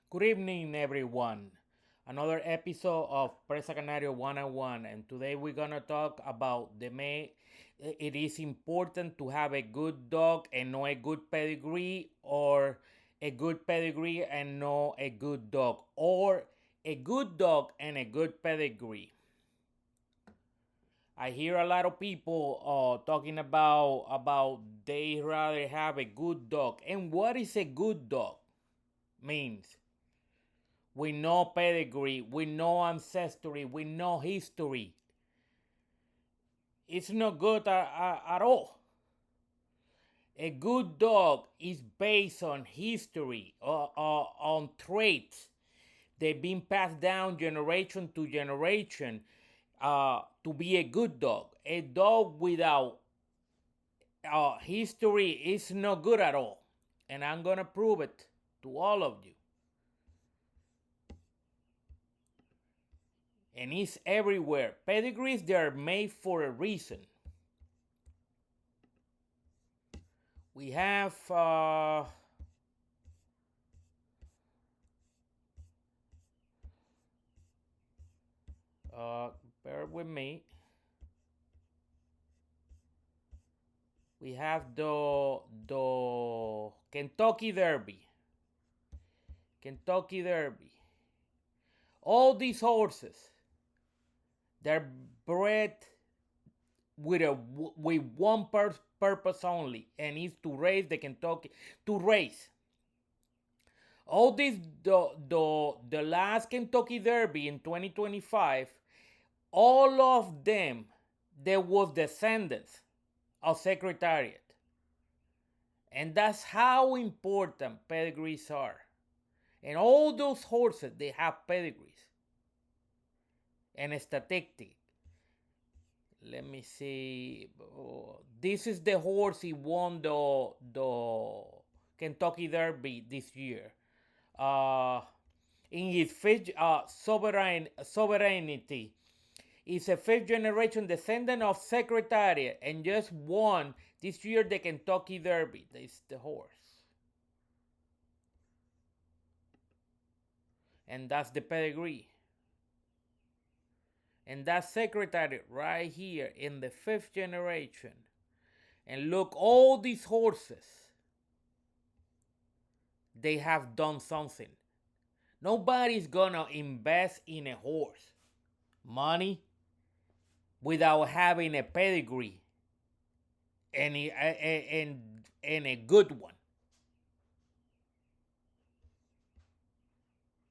Good evening, everyone. Another episode of Presa Canario 101, and today we're gonna talk about the may. It is important to have a good dog and not a good pedigree, or a good pedigree and not a good dog, or a good dog and a good pedigree. I hear a lot of people talking about they rather have a good dog. And what is a good dog? Means we know pedigree, we know ancestry, we know history. It's not good at all. A good dog is based on history, on traits. They've been passed down generation to generation to be a good dog. A dog without history is not good at all. And I'm going to prove it to all of you. And it's everywhere. Pedigrees, they are made for a reason. We have uh, bear with me. We have the Kentucky Derby. Kentucky Derby. All these horses, they're bred with one purpose only, and it's to raise the Kentucky to race. All this the last Kentucky Derby in 2025, all of them there was descendants of Secretariat. And that's how important pedigrees are. And all those horses, they have pedigrees. And a statistic. Let me see. Oh, this is the horse he won the Kentucky Derby this year. Uh, in his fifth sovereignty, is a fifth generation descendant of Secretariat and just won this year the Kentucky Derby. That's the horse. And that's the pedigree. And that's Secretariat right here in the fifth generation. And look, all these horses, they have done something. Nobody's gonna invest in a horse money without having a pedigree and a good one.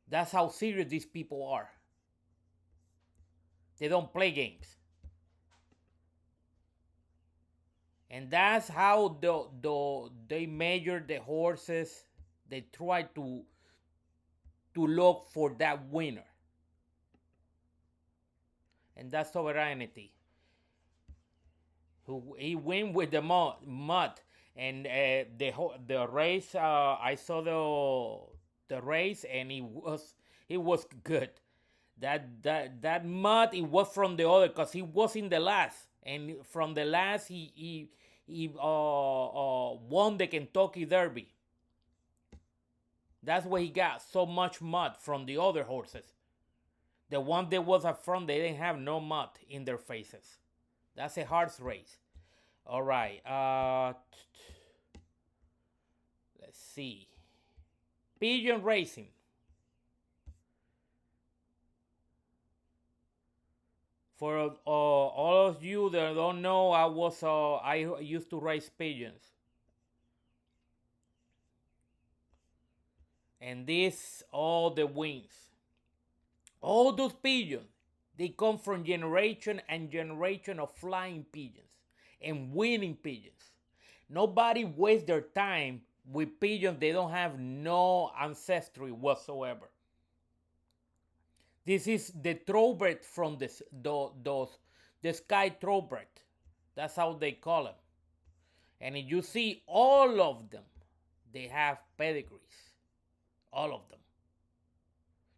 That's how serious these people are. They don't play games. And that's how they measure the horses. They try to look for that winner. And that's sovereignty. He win with the mud. And the race, I saw the race, and it was good. That mud, it was from the other, because he was in the last, and from the last he won the Kentucky Derby. That's why he got so much mud from the other horses. The one that was up front, they didn't have no mud in their faces. That's a horse race. All right. Let's see. Pigeon racing. For all of you that don't know, I used to race pigeons, and this all the wings, all those pigeons, they come from generation and generation of flying pigeons and winning pigeons. Nobody wastes their time with pigeons they don't have no ancestry whatsoever. This is the thoroughbred from the sky thoroughbred. That's how they call them. And if you see all of them, they have pedigrees. All of them.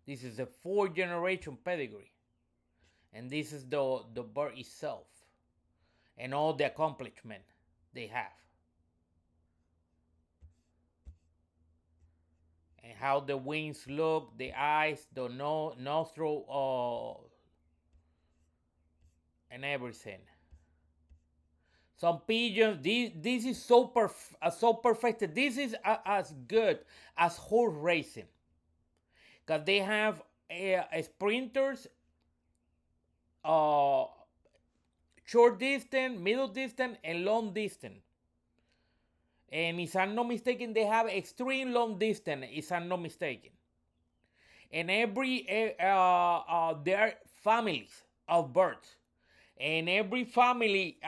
This is a fourth generation pedigree. And this is the bird itself. And all the accomplishment they have. and how the wings look, the eyes, the nostril, and everything. Some pigeons. This is so perfect. This is as good as horse racing, because they have sprinters, uh, short distance, middle distance, and long distance. And if I'm not mistaken, they have extreme long distance. If I'm not mistaken, and there are families of birds, and every family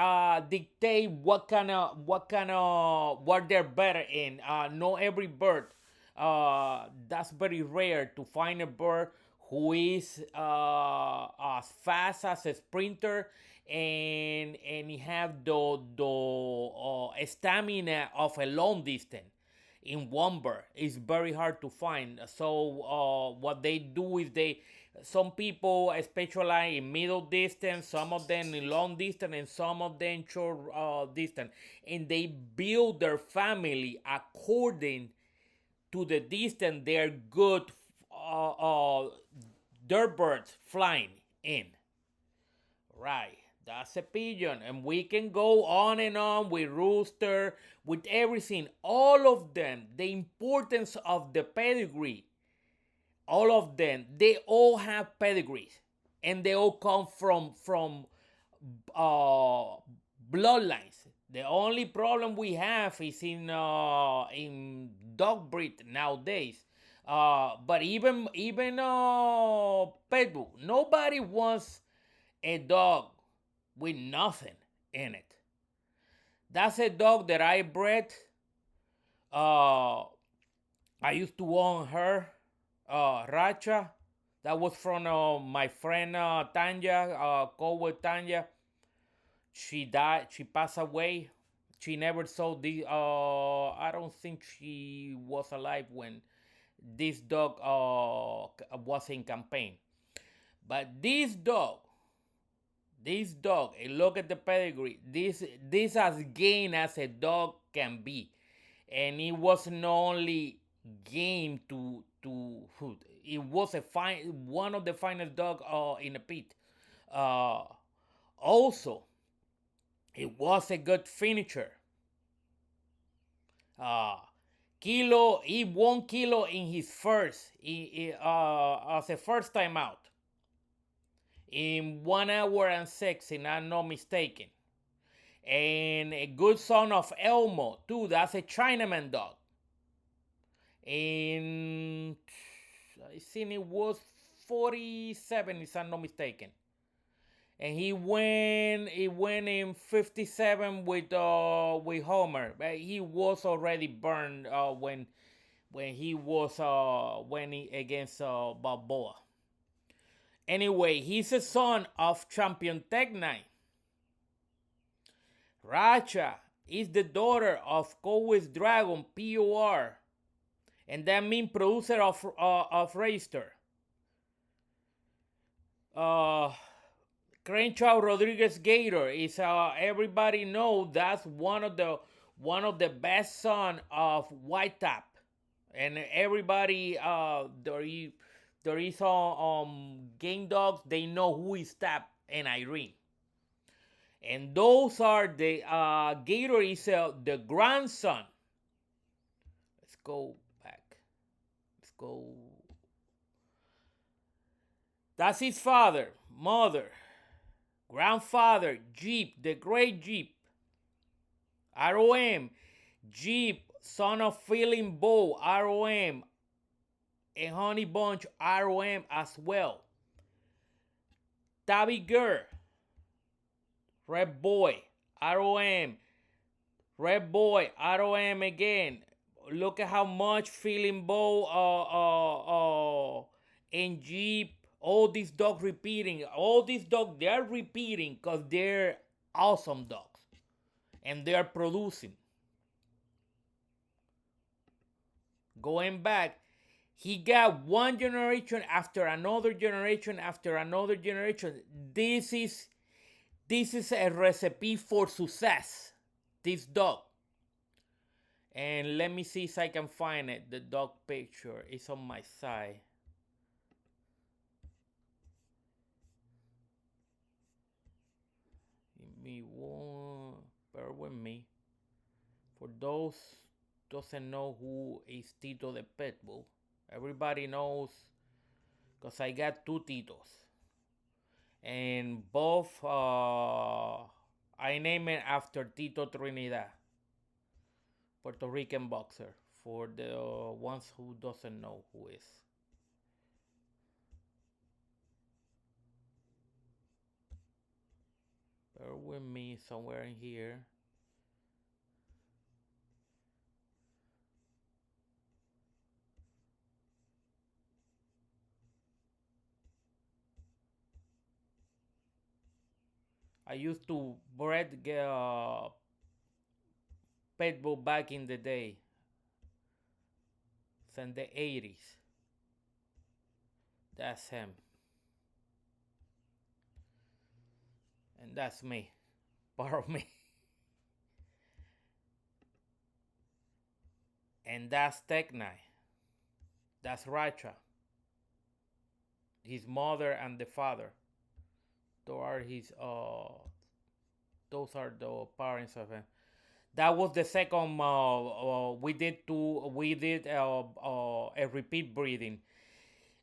dictate what they're better in. Not every bird. That's very rare to find a bird who is as fast as a sprinter, and he have the stamina of a long distance in one bird. It's very hard to find. So what they do is some people specialize in middle distance, some of them in long distance, and some of them short distance, and they build their family according to the distance they're good. Uh, uh, their birds flying in. Right. That's a pigeon. And we can go on and on with rooster, with everything. All of them, the importance of the pedigree, all of them, they all have pedigrees. And they all come from uh, bloodlines. The only problem we have is in dog breed nowadays. But even pet bull, nobody wants a dog with nothing in it. That's a dog that I bred. Uh, I used to own her, Racha. That was from my friend Tanya, co-with Tanya. She died. She passed away. She never saw the. I don't think she was alive when this dog was in campaign. But this dog, and look at the pedigree. This as game as a dog can be, and it wasn't only game to food. It was one of the finest dog in the pit. Uh, Also, it was a good finisher. Uh, he won Kilo in his as a first time out in 1 hour and 6, if I'm not mistaken. And a good son of Elmo too. That's a Chinaman dog. And I think it was 47, if I'm not mistaken. And he went in 57 with Homer. But he was already burned when he was against Balboa. Anyway, he's a son of champion Tech-9. Racha is the daughter of Kowis Dragon POR, and that means producer of Racer. Crenshaw Rodriguez Gator is everybody know that's one of the best son of White Tap, and everybody there is game dogs, they know who is Tap and Irene. And those are the Gator is the grandson. Let's go back. Let's go. That's his father, mother, grandfather, Jeep, the great Jeep. ROM, Jeep, son of Feeling Bow, ROM, and Honey Bunch, ROM as well. Tabby Girl, Red Boy, ROM. Red Boy, ROM again. Look at how much Feeling Bow and Jeep, all these dogs repeating. All these dogs, they're repeating because they're awesome dogs. And they're producing. Going back, he got one generation after another generation after another generation. This is a recipe for success. This dog. And let me see if I can find it. The dog picture is on my side. Give me one. Bear with me. For those doesn't know who is Tito the Pitbull, everybody knows because I got two Titos, and both I name it after Tito Trinidad, Puerto Rican boxer. For the ones who doesn't know who is. Bear with me somewhere in here. I used to breed Pitbull back in the day, since the 80s. That's him. And that's me. Part of me. And that's Teknai. That's Racha. His mother and the father. Those are his those are the parents of him. That was the second we did a repeat breeding.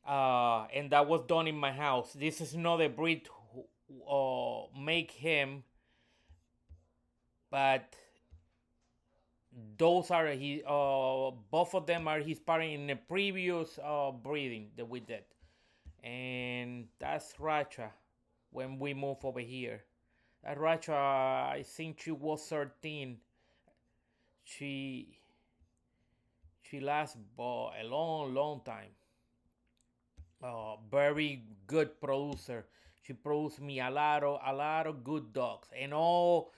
And that was done in my house. This is not a breed who make him, but those are his. Both of them are his parents in the previous breeding that we did, and that's Racha. When we move over here, that Racha, I think she was 13. She she lasts a long time. Very good producer. She produced me a lot of good dogs, and all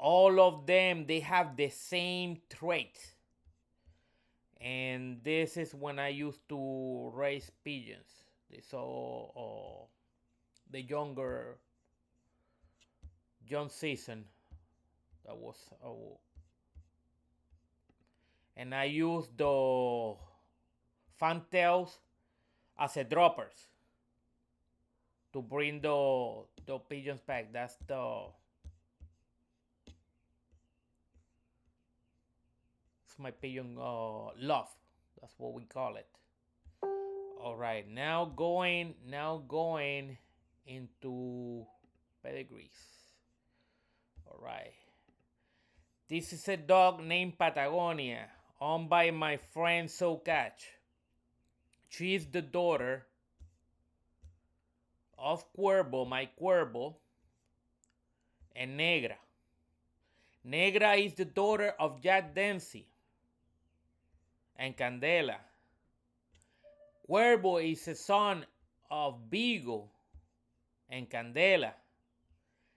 of them they have the same traits. And this is when I used to raise pigeons. So the younger young season that was, and I used the fantails as a droppers to bring the pigeons back. That's the it's my pigeon love. That's what we call it. All right, now going into pedigrees. All right, this is a dog named Patagonia, owned by my friend So Catch. She is the daughter of Cuervo, my Cuervo, and Negra. Negra is the daughter of Jack Dempsey and Candela. Cuervo is a son of Vigo and Candela,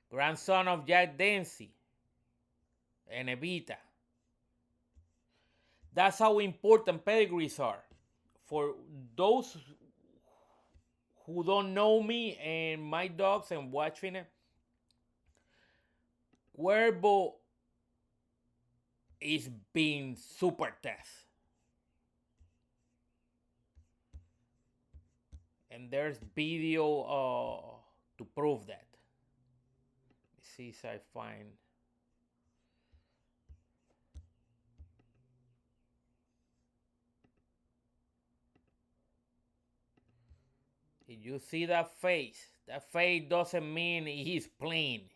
grandson of Jack Dempsey and Evita. That's how important pedigrees are. For those who don't know me and my dogs and watching it, Cuervo is being super test. And there's video to prove that. Let me see if I find. Did you see that face? That face doesn't mean he's playing.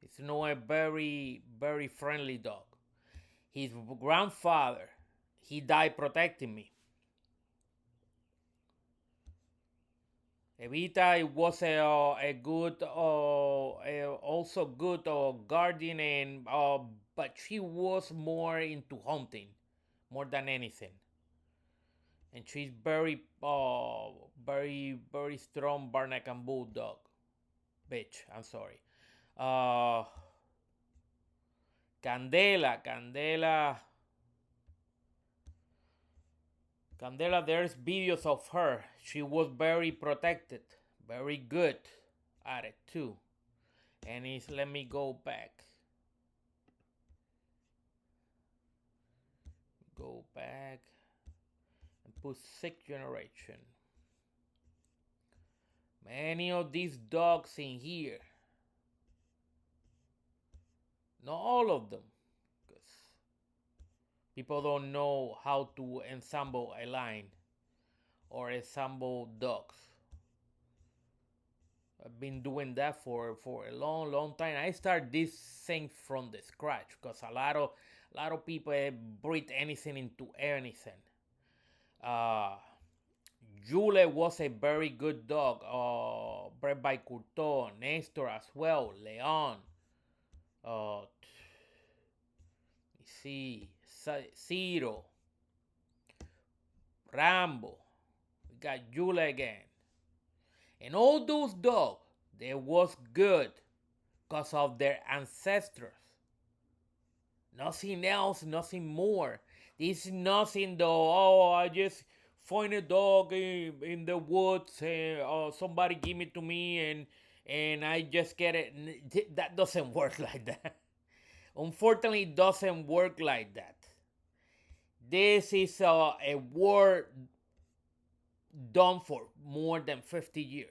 It's not a very friendly dog. His grandfather, he died protecting me. Evita was a good, also good guardian, and but she was more into hunting, more than anything. And she's very strong Barnacan bulldog, bitch. I'm sorry. Uh, Candela, there's videos of her. She was very protected, very good at it too. And it's, let me go back. Go back and put sixth generation. Many of these dogs in here, not all of them, because people don't know how to ensemble a line or ensemble dogs. I've been doing that for a long time. I start this thing from the scratch because a lot of people breed anything into anything. Uh, Jule was a very good dog, bred by Courtois, Nestor as well, Leon. Uh, see, Ciro, Rambo. We got Jule again. And all those dogs, they was good because of their ancestors. Nothing else, nothing more. This is nothing though. Oh, I just find a dog in the woods and somebody give it to me and I just get it. That doesn't work like that. Unfortunately, it doesn't work like that. This is a work done for more than 50 years.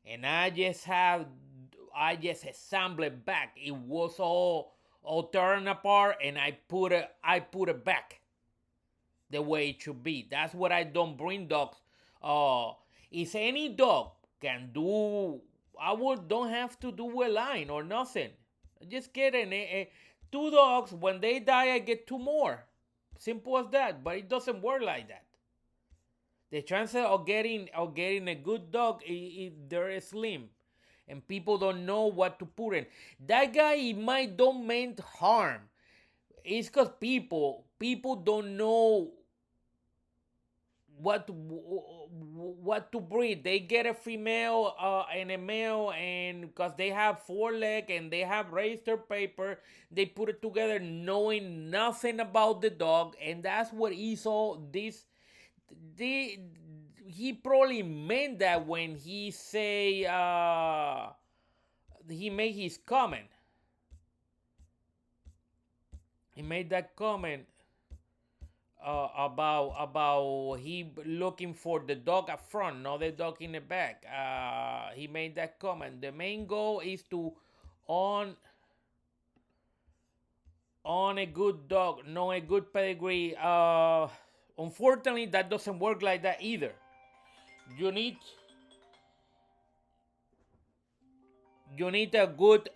And I just assembled it back. It was all torn apart and I put it back the way it should be. That's what I don't bring dogs. Uh is any dog can do, I would don't have to do a line or nothing. Just get two dogs. When they die, I get two more. Simple as that. But it doesn't work like that. The chances of getting a good dog, they're slim, and people don't know what to put in. That guy, it might don't mean harm. It's because people don't know what to breed. They get a female and a male, and because they have four leg and they have razor paper, they put it together knowing nothing about the dog, and that's what he saw. The he probably meant that when he made his comment. He made that comment about he looking for the dog up front, not the dog in the back. He made that comment. The main goal is to on on a good dog, know a good pedigree. Unfortunately, that doesn't work like that either. You need you need a good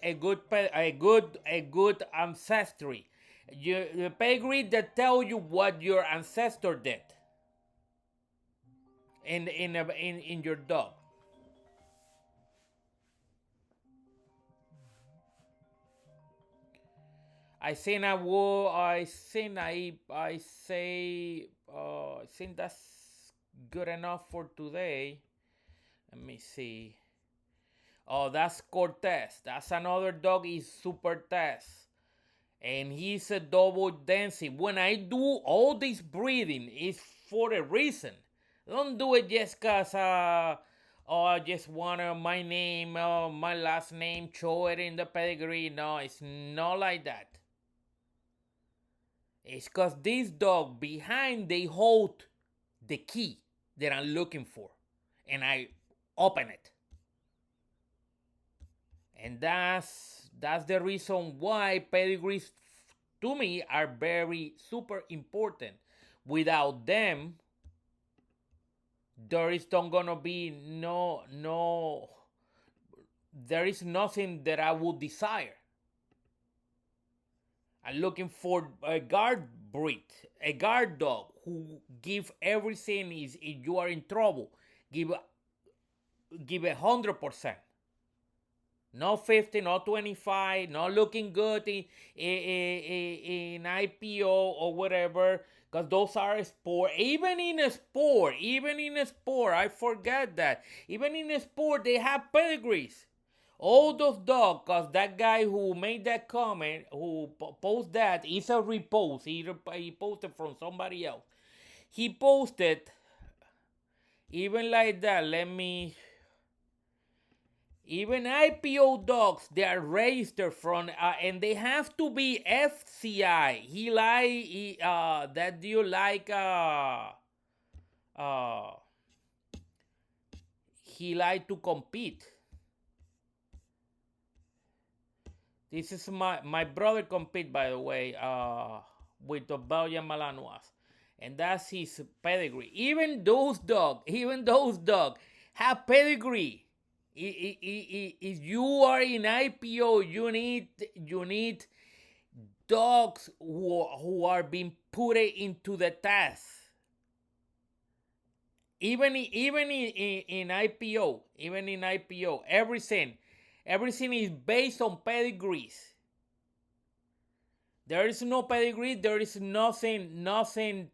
ancestry. The pedigree that tell you what your ancestor did in your dog. I think that's good enough for today. Let me see. Oh, that's Cortez. That's another dog. Is Super Test. And he's a double density. When I do all this breeding, it's for a reason. Don't do it just because I just want my name, my last name, show it in the pedigree. No, it's not like that. It's because this dog behind they hold the key that I'm looking for, and I open it. And that's the reason why pedigrees to me are very super important. Without them, there is not gonna be no there is nothing that I would desire. I'm looking for a guard breed, a guard dog who give everything is if you are in trouble, give 100%. No 50, no 25, not looking good in IPO or whatever, because those are sport. Even in a sport, I forget that. Even in a sport, they have pedigrees. All those dogs, because that guy who made that comment, who posted that, is a repost. He posted from somebody else. He posted, even like that, Even IPO dogs, they are registered from, and they have to be FCI. That you like, uh, he like to compete. This is my brother compete, by the way, with the Belgian Malinois, and that's his pedigree. Even those dog have pedigree. If you are in IPO, you need dogs who are being put into the test. Even in IPO, everything is based on pedigrees. There is no pedigree. There is nothing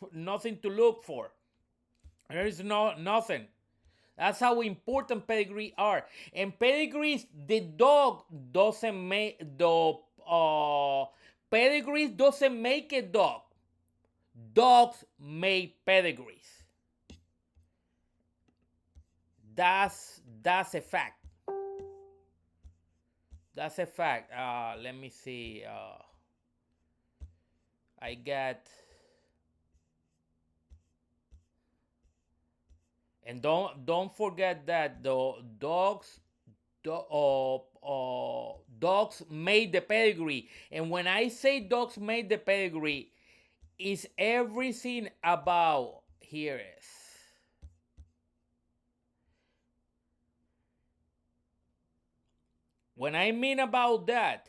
to look for. There is nothing. That's how important pedigree are. And pedigrees, the dog doesn't make the pedigrees doesn't make a dog. Dogs make pedigrees. That's a fact. That's a fact. Let me see. I got. And don't forget that the dogs made the pedigree. And when I say dogs made the pedigree, is everything about here is. When I mean about that,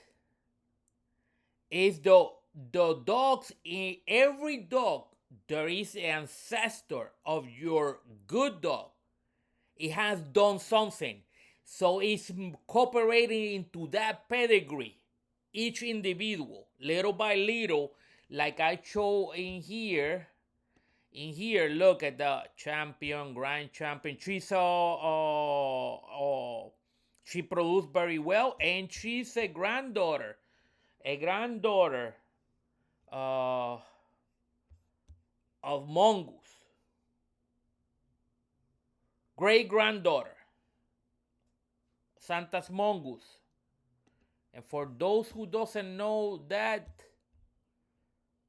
is the dogs in every dog there is an ancestor of your good dog. It has done something. So it's cooperating into that pedigree. Each individual, little by little, like I show in here. In here, look at the champion, grand champion. She produced very well, and she's a granddaughter uh, of Mongoose, great granddaughter, Santa's Mongoose. And for those who doesn't know that,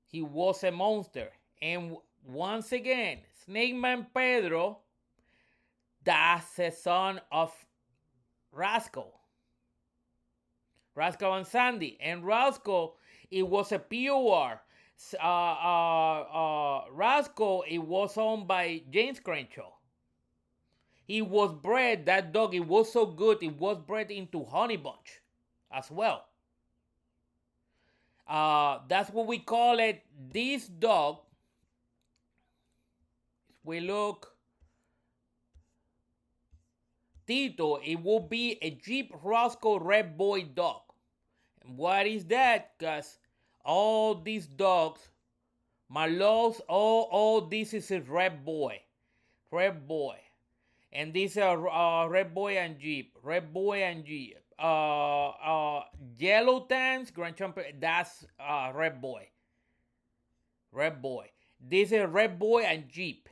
he was a monster. And once again, Snake Man Pedro, that's the son of Rascal. Rascal and Sandy. And Rascal, it was a POR. Rascal, it was owned by James Crenshaw. He was bred, that dog, it was so good, it was bred into Honey Bunch as well. That's what we call it. This dog, we look, Tito, it will be a Jeep Roscoe Red Boy dog. And what is that? Because all these dogs, Marlowe's, all this is a Red Boy. Red Boy. And these are Red Boy and Jeep. Red Boy and Jeep. Yellow Tans, Grand Champion, that's Red Boy. Red Boy. This is Red Boy and Jeep.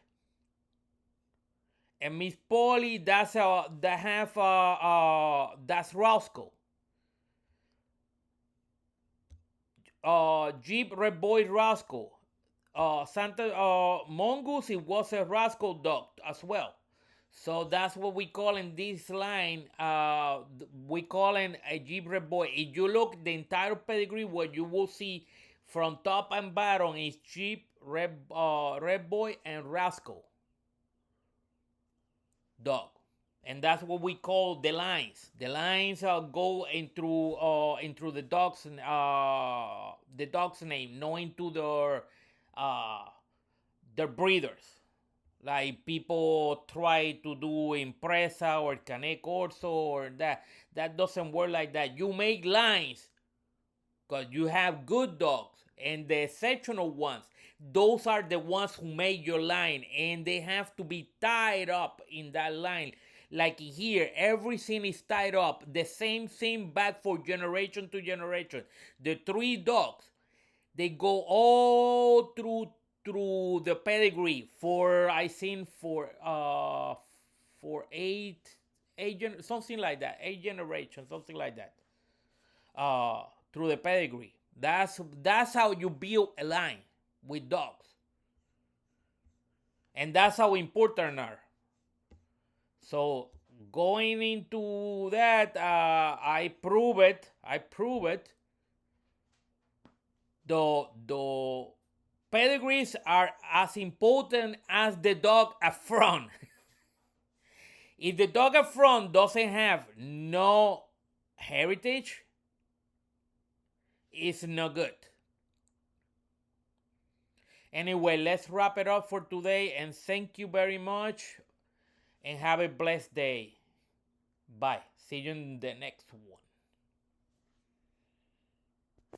And Miss Polly, that's that's Roscoe. Jeep Red Boy Roscoe. Santa Mongoose, it was a Roscoe dog as well. So that's what we call in this line. We call it a Jeep Red Boy. If you look the entire pedigree, what you will see from top and bottom is Jeep Red Boy and Roscoe dog, and that's what we call the lines. The lines go into the dog's name, not into their breeders. Like people try to do Impresa or Canet Corso or that. That doesn't work like that. You make lines because you have good dogs, and the exceptional ones, those are the ones who make your line, and they have to be tied up in that line. Like here, everything is tied up. The same thing back for generation to generation. The three dogs, they go all through the pedigree for, I think, for 8 something like that, 8 generations, something like that. Through the pedigree. That's how you build a line with dogs, and that's how important are. So going into that, I prove it. I prove it. The pedigrees are as important as the dog up front. If the dog up front doesn't have no heritage, it's no good. Anyway, let's wrap it up for today, and thank you very much, and have a blessed day. Bye. See you in the next one.